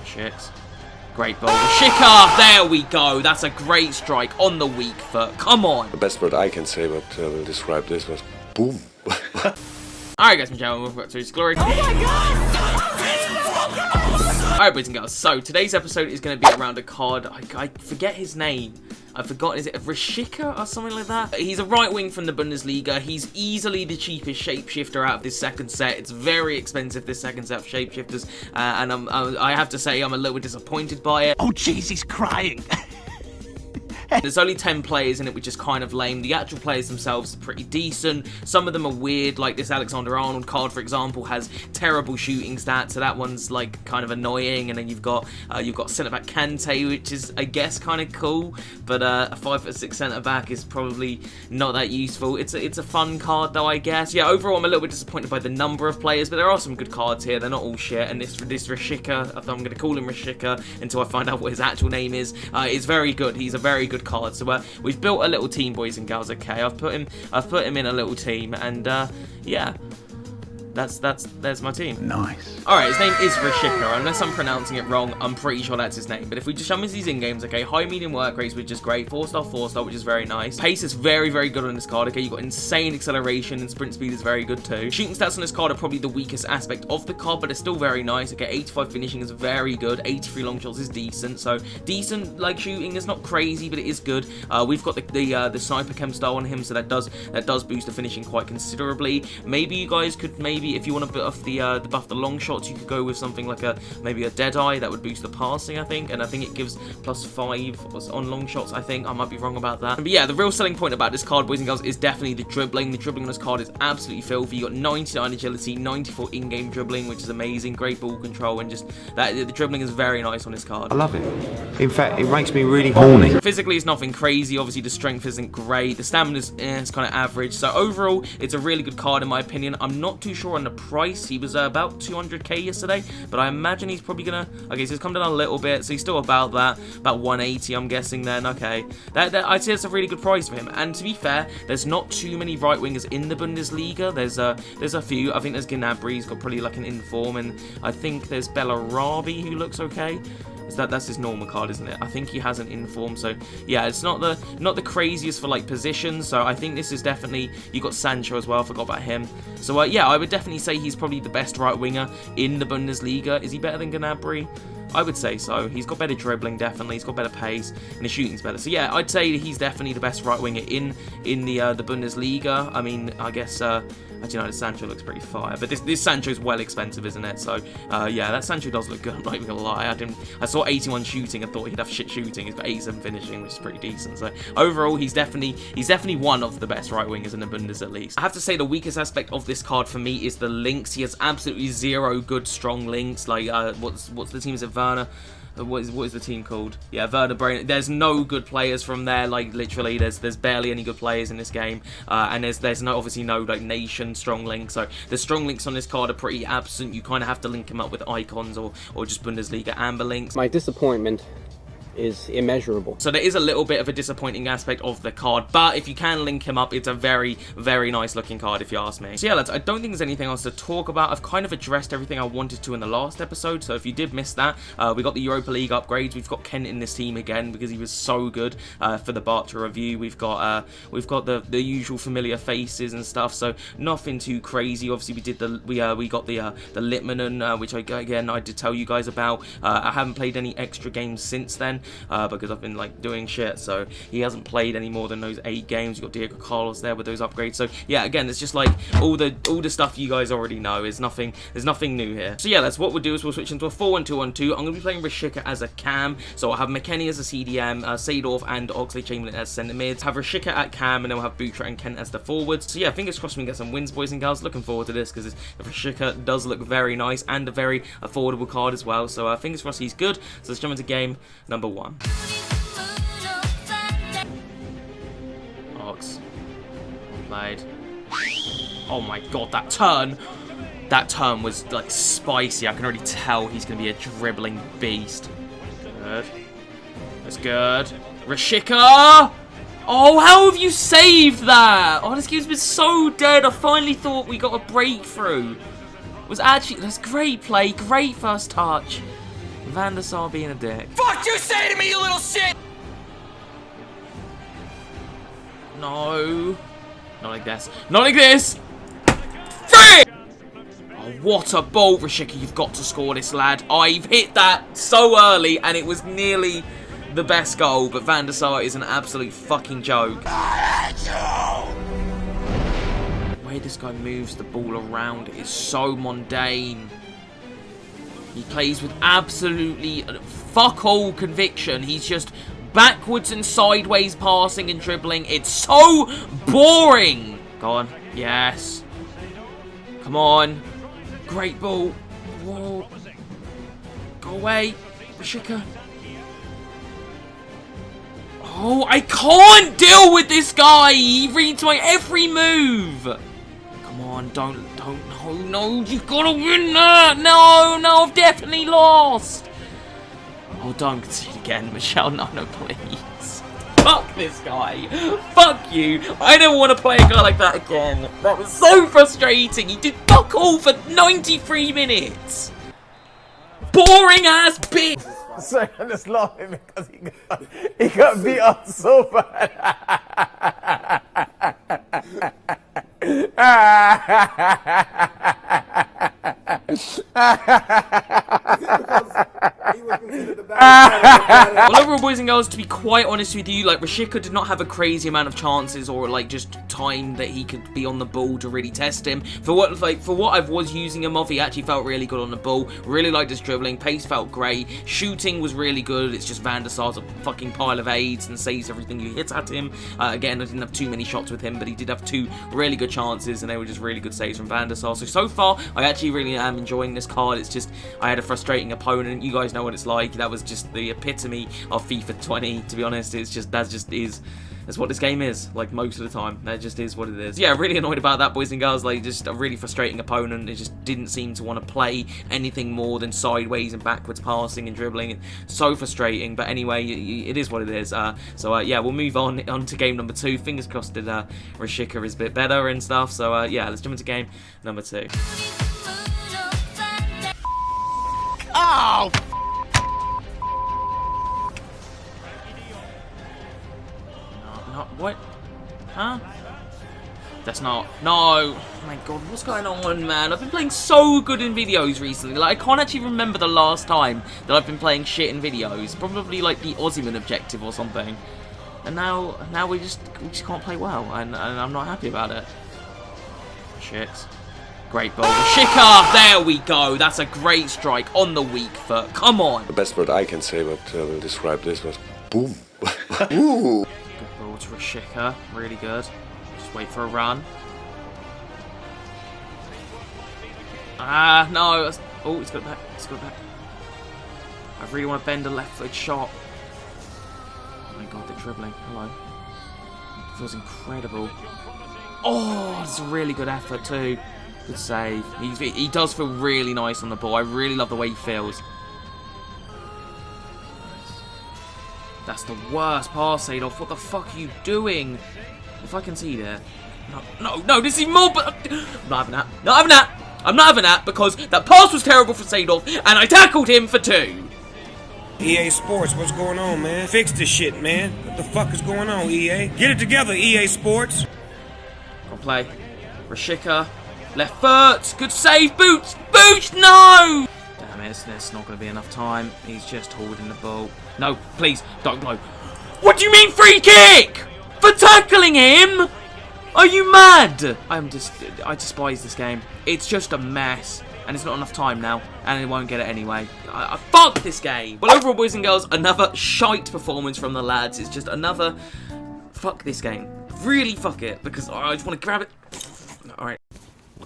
shit. Great ball. Rashica! There we go. That's a great strike on the weak foot. Come on. The best word I can say what will describe this was boom. Alright guys and gentlemen, welcome back to his glory. Oh my god! Alright boys and girls, so today's episode is going to be around a card, I forget his name. I've forgotten, is it a Rashica or something like that? He's a right wing from the Bundesliga. He's easily the cheapest shapeshifter out of this second set. It's very expensive, this second set of shapeshifters. And I have to say, I'm a little bit disappointed by it. Oh jeez, he's crying. There's only 10 players in it, which is kind of lame. The actual players themselves are pretty decent. Some of them are weird, like this Alexander-Arnold card, for example, has terrible shooting stats, so that one's like kind of annoying. And then you've got centre-back Kante, which is, I guess, kind of cool, but a 5'6" centre-back is probably not that useful. It's a fun card, though, I guess. Yeah, overall, I'm a little bit disappointed by the number of players, but there are some good cards here. They're not all shit, and this Rashica, I'm going to call him Rashica until I find out what his actual name is very good. He's a very good card. So we've built a little team, boys and girls. Okay, I've put him in a little team, and yeah, there's my team. Nice. Alright, his name is Rashica. Unless I'm pronouncing it wrong, I'm pretty sure that's his name. But if we just jump into these in-games, okay, high, medium work rates, which is great. 4-star, 4-star, which is very nice. Pace is very, very good on this card, okay? You've got insane acceleration, and sprint speed is very good too. Shooting stats on this card are probably the weakest aspect of the card, but it's still very nice. Okay, 85 finishing is very good. 83 long shots is decent. So, decent, like, shooting is not crazy, but it is good. We've got the sniper chem style on him, so that does boost the finishing quite considerably. Maybe you guys could, if you want to buff the long shots, you could go with something like maybe a Deadeye. That would boost the passing, I think, and I think it gives +5 on long shots. I think I might be wrong about that, but yeah, the real selling point about this card, boys and girls, is definitely the dribbling. The dribbling on this card is absolutely filthy. You got 99 agility, 94 in-game dribbling, which is amazing. Great ball control, and just that the dribbling is very nice on this card. I love it. In fact, it makes me really horny. Physically, it's nothing crazy. Obviously, the strength isn't great. The stamina is kind of average. So overall, it's a really good card in my opinion. I'm not too sure on the price. He was about 200k yesterday, but I imagine he's probably gonna. Okay, so he's come down a little bit, so he's still about 180. I'm guessing then. Okay, that I'd say it's a really good price for him. And to be fair, there's not too many right wingers in the Bundesliga. There's a few. I think there's Gnabry. He's got pretty like an inform, and I think there's Bellarabi who looks okay. That's his normal card, isn't it? I think he has an inform, so yeah, it's not the craziest for like positions. So I think this is definitely. You got Sancho as well. I forgot about him. So yeah, I would definitely say he's probably the best right winger in the Bundesliga. Is he better than Gnabry? I would say so. He's got better dribbling, definitely. He's got better pace, and his shooting's better. So yeah, I'd say he's definitely the best right winger in the Bundesliga. I mean, I guess actually no, this Sancho looks pretty fire, but this Sancho's well expensive, isn't it? So yeah, that Sancho does look good. I'm not even gonna lie. I saw 81 shooting and thought he'd have shit shooting. He's got 87 finishing, which is pretty decent. So overall, he's definitely one of the best right wingers in the Bundes at least. I have to say the weakest aspect of this card for me is the links. He has absolutely zero good strong links. Like what's the team? Is it Werner? What is the team called? Yeah, Werder Bremen. There's no good players from there. Like literally, there's barely any good players in this game, and there's obviously no like nation strong links. So the strong links on this card are pretty absent. You kind of have to link them up with icons or just Bundesliga amber links. My disappointment is immeasurable. So there is a little bit of a disappointing aspect of the card, but if you can link him up, it's a very, very nice looking card if you ask me. So yeah, lads, I don't think there's anything else to talk about. I've kind of addressed everything I wanted to in the last episode, so if you did miss that, we got the Europa League upgrades. We've got Kent in this team again because he was so good for the Bartra review. We've got the usual familiar faces and stuff, so nothing too crazy. Obviously we got the Litmanen, which I did tell you guys about. I haven't played any extra games since then, because I've been like doing shit, so he hasn't played any more than those 8 games. You've got Diego Carlos there with those upgrades. So yeah, again, it's just like all the stuff you guys already know. There's nothing new here. So yeah, that's what we'll do is we'll switch into a 4-1-2-1-2. I'm going to be playing Rashica as a cam, so I'll have McKennie as a CDM, Seedorf and Oxlade-Chamberlain as centre mids, have Rashica at cam, and then we'll have Butra and Kent as the forwards. So yeah, fingers crossed we can get some wins, boys and girls. Looking forward to this because Rashica does look very nice and a very affordable card as well. So fingers crossed he's good. So let's jump into game number 1. Ox. Played. Oh my god, that turn! That turn was like spicy. I can already tell he's going to be a dribbling beast. Good. That's good. Rashica! Oh, how have you saved that? Oh, this game's been so dead. I finally thought we got a breakthrough. That's great play. Great first touch. Van der Sar being a dick. Fuck you say to me, you little shit! No. Not like this. Not like this! Free! Oh, what a ball, Rashica. You've got to score this, lad. I've hit that so early, and it was nearly the best goal, but Van der Sar is an absolute fucking joke. The way this guy moves the ball around is so mundane. He plays with absolutely fuck all conviction. He's just backwards and sideways passing and dribbling. It's so boring. Go on. Yes. Come on. Great ball. Whoa. Go away. Rashica. Oh, I can't deal with this guy. He reads my every move. Come on, no, you've got to win that. No, I've definitely lost. Oh, don't concede again, Michelle. No, please. Fuck this guy. Fuck you. I don't want to play a guy like that again. That was so frustrating. He did fuck all for 93 minutes. Boring ass bitch. Sorry, I'm just laughing because he got beat up so bad. Well, overall, boys and girls, to be quite honest with you, like, Rashica did not have a crazy amount of chances or, like, just time that he could be on the ball to really test him. For what I was using him of, he actually felt really good on the ball. Really liked his dribbling. Pace felt great. Shooting was really good. It's just Van der Sar's a fucking pile of aids and saves everything you hit at him. Again, I didn't have too many shots with him, but he did have 2 really good chances, and they were just really good saves from Van der Sar. So far, I actually really am enjoying this card. It's just, I had a frustrating opponent. You guys know what it's like. That was just the epitome of FIFA 20, to be honest. It's just, that's what this game is, like, most of the time. That just is what it is. Yeah, really annoyed about that, boys and girls. Like, just a really frustrating opponent. It just didn't seem to want to play anything more than sideways and backwards passing and dribbling. So frustrating, but anyway, it is what it is. Yeah, we'll move on to game number 2. Fingers crossed that Rashica is a bit better and stuff. So, yeah, let's jump into game number 2. Oh! What? Huh? That's not... No! Oh my god, what's going on, man? I've been playing so good in videos recently. Like, I can't actually remember the last time that I've been playing shit in videos. Probably, like, the Ozyman objective or something. And now we just can't play well. And I'm not happy about it. Shit. Great ball. Rashica! There we go. That's a great strike on the weak foot. Come on. The best word I can say but will describe this was boom. Ooh. Good ball to Rashica. Really good. Just wait for a run. Ah, no. Oh, he's got it back. He's got it back. I really want to bend a left-footed shot. Oh my god, they're dribbling. Hello. It feels incredible. Oh, it's a really good effort too. Good save. He does feel really nice on the ball. I really love the way he feels. That's the worst pass, Adolf. What the fuck are you doing? If I concede it. No, this is more, but I'm not having that. Not having that. I'm not having that because that pass was terrible for Sadolf and I tackled him for 2. EA Sports, what's going on, man? Fix this shit, man. What the fuck is going on, EA? Get it together, EA Sports. Go on, play. Rashica. Left foot. Good save. Boots. Boots. No. Damn it. There's not going to be enough time. He's just holding the ball. No, please. Don't blow. What do you mean free kick? For tackling him? Are you mad? I despise this game. It's just a mess. And it's not enough time now. And it won't get it anyway. Fuck this game. Well, overall, boys and girls, another shite performance from the lads. It's just another... Fuck this game. Really fuck it. Because I just want to grab it. Alright.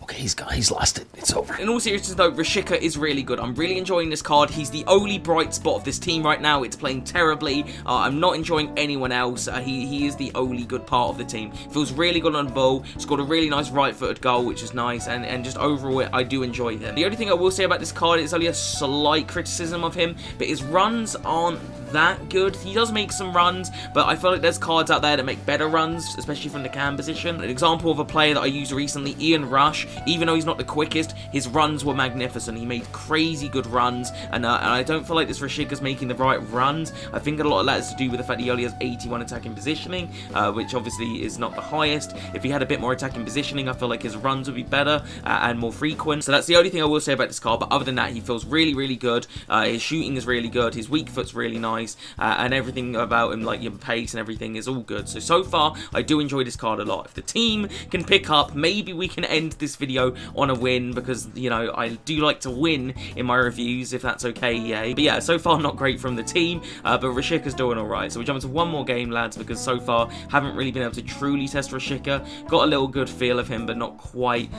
Okay, he's lost it. It's over. In all seriousness though, Rashica is really good. I'm really enjoying this card. He's the only bright spot of this team right now. It's playing terribly. I'm not enjoying anyone else. He is the only good part of the team. Feels really good on the ball. Scored a really nice right-footed goal, which is nice. And just overall, I do enjoy him. The only thing I will say about this card is only a slight criticism of him, but his runs aren't that good. He does make some runs, but I feel like there's cards out there that make better runs, especially from the cam position. An example of a player that I used recently, Ian Rush, even though he's not the quickest, his runs were magnificent. He made crazy good runs, and I don't feel like this Rashica's making the right runs. I think a lot of that is to do with the fact that he only has 81 attacking positioning, which obviously is not the highest. If he had a bit more attacking positioning, I feel like his runs would be better and more frequent. So that's the only thing I will say about this card, but other than that, he feels really, really good. His shooting is really good, his weak foot's really nice, and everything about him, like your pace and everything, is all good. So far, I do enjoy this card a lot. If the team can pick up, maybe we can end this video on a win, because, you know, I do like to win in my reviews, if that's okay, EA. But yeah, so far, not great from the team, but Rashica's doing alright. So we jump into one more game, lads, because so far, haven't really been able to truly test Rashica. Got a little good feel of him, but not quite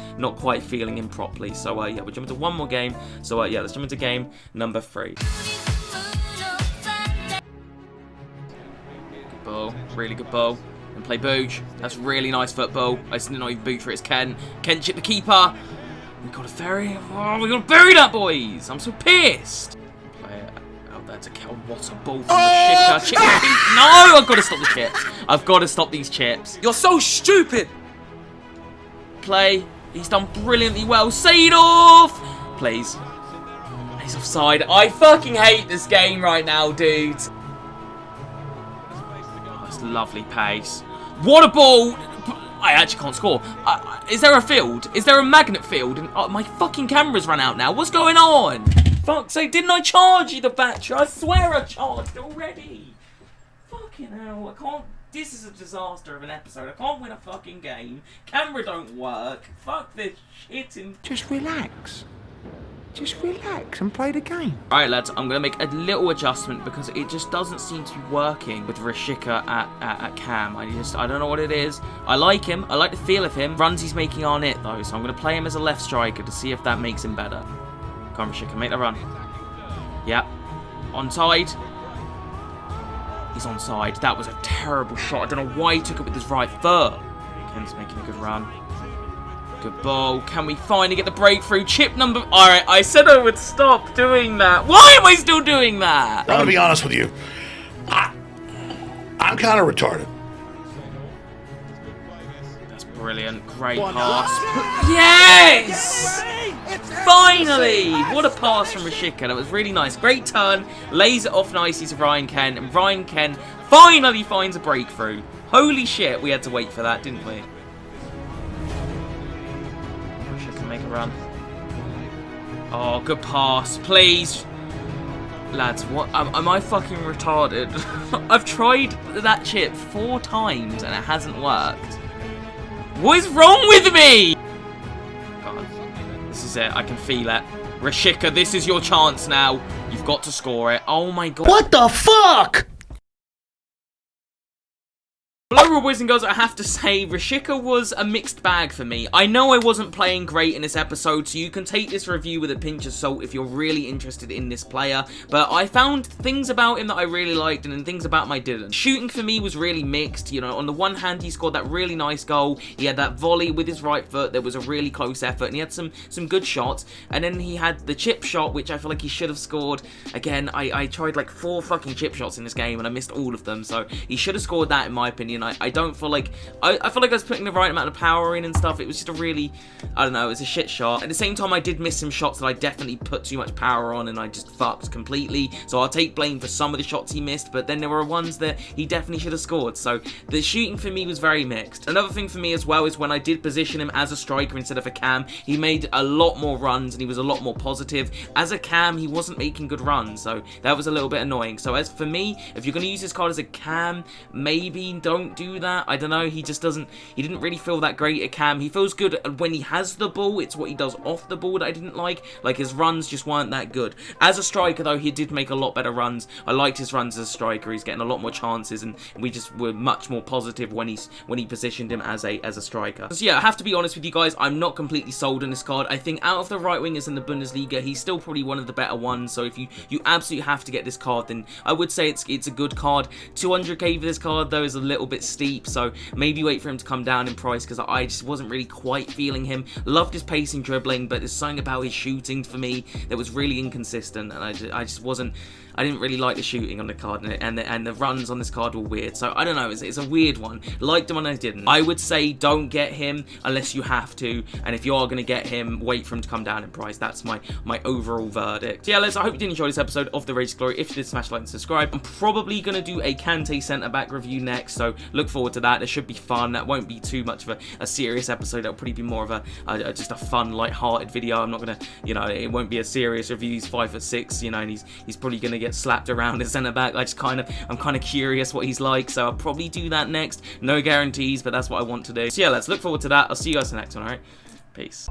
feeling him properly. So yeah, we jump into one more game. So yeah, let's jump into game number 3. Good ball, really good ball. And play Booch. That's really nice football. I just didn't know even Booch for it. It's Ken. Ken chipped the keeper. We got to bury. Oh, we got to bury that, boys. I'm so pissed. Play it out there to kill. What a ball from Rashica. Chip the keeper. No, I've got to stop the chips. I've got to stop these chips. You're so stupid. Play. He's done brilliantly well. Seedorf! Please. He's offside. I fucking hate this game right now, dude. Oh, that's lovely pace. What a ball! I actually can't score. Is there a field? Is there a magnet field? And my fucking camera's run out now. What's going on? Fuck's sake, didn't I charge you the battery? I swear I charged already. Fucking hell, I can't... This is a disaster of an episode. I can't win a fucking game. Camera don't work. Fuck this shit. Just relax. Just relax and play the game. Alright, lads, I'm going to make a little adjustment because it just doesn't seem to be working with Rashica at cam. I don't know what it is. I like him. I like the feel of him. Runs he's making aren't it, though, so I'm going to play him as a left striker to see if that makes him better. Come on, Rashica, make the run. Yep. Onside. He's onside. That was a terrible shot. I don't know why he took it with his right foot. Ken's making a good run. Good ball. Can we finally get the breakthrough? Chip number... Alright, I said I would stop doing that. Why am I still doing that? I'm gonna be honest with you. I'm kind of retarded. That's brilliant. Great pass. Yes! Finally! What a pass from Rashica. That was really nice. Great turn. Lays it off nicely to Ryan Ken. And Ryan Ken finally finds a breakthrough. Holy shit, we had to wait for that, didn't we? Rashica make a run. Oh, good pass. Please. Lads, what? Am I fucking retarded? I've tried that chip 4 times and it hasn't worked. What is wrong with me? God, this is it. I can feel it. Rashica, this is your chance now. You've got to score it. Oh my god. What the fuck? Well, overall, boys and girls, I have to say, Rashica was a mixed bag for me. I know I wasn't playing great in this episode, so you can take this review with a pinch of salt if you're really interested in this player, but I found things about him that I really liked and then things about him I didn't. Shooting for me was really mixed. You know, on the one hand, he scored that really nice goal. He had that volley with his right foot. There was a really close effort, and he had some good shots. And then he had the chip shot, which I feel like he should have scored. Again, I tried like 4 fucking chip shots in this game, and I missed all of them, so he should have scored that in my opinion. I don't feel like... I feel like I was putting the right amount of power in and stuff. It was just a really... I don't know, it was a shit shot. At the same time, I did miss some shots that I definitely put too much power on and I just fucked completely. So I'll take blame for some of the shots he missed, but then there were ones that he definitely should have scored. So the shooting for me was very mixed. Another thing for me as well is when I did position him as a striker instead of a cam, he made a lot more runs and he was a lot more positive. As a cam, he wasn't making good runs, so that was a little bit annoying. So as for me, if you're going to use this card as a cam, maybe don't do that. I don't know, he just doesn't, he didn't really feel that great at cam. He feels good when he has the ball. It's what he does off the ball that I didn't like his runs just weren't that good. As a striker though, he did make a lot better runs. I liked his runs as a striker. He's getting a lot more chances and we just were much more positive when he positioned him as a striker. So yeah, I have to be honest with you guys, I'm not completely sold on this card. I think out of the right wingers in the Bundesliga, he's still probably one of the better ones. So if you absolutely have to get this card, then I would say it's a good card. 200k for this card though is a little bit steep, so maybe wait for him to come down in price, because I just wasn't really quite feeling him. Loved his pacing, dribbling, but there's something about his shooting for me that was really inconsistent, and I just wasn't. I didn't really like the shooting on the card, and the runs on this card were weird. So I don't know, it's a weird one. Liked him and I didn't. I would say don't get him unless you have to, and if you are going to get him, wait for him to come down in price. That's my overall verdict. So yeah, I hope you did enjoy this episode of The Race Glory. If you did, smash like and subscribe. I'm probably going to do a Kante centre-back review next, so look forward to that. It should be fun. That won't be too much of a serious episode. That'll probably be more of a just a fun, light-hearted video. I'm not going to, you know, it won't be a serious review. He's 5'6", you know, and he's probably going to get slapped around as centre-back. I'm kind of curious what he's like, so I'll probably do that next. No guarantees, but that's what I want to do. So yeah, let's look forward to that. I'll see you guys in the next one, alright? Peace.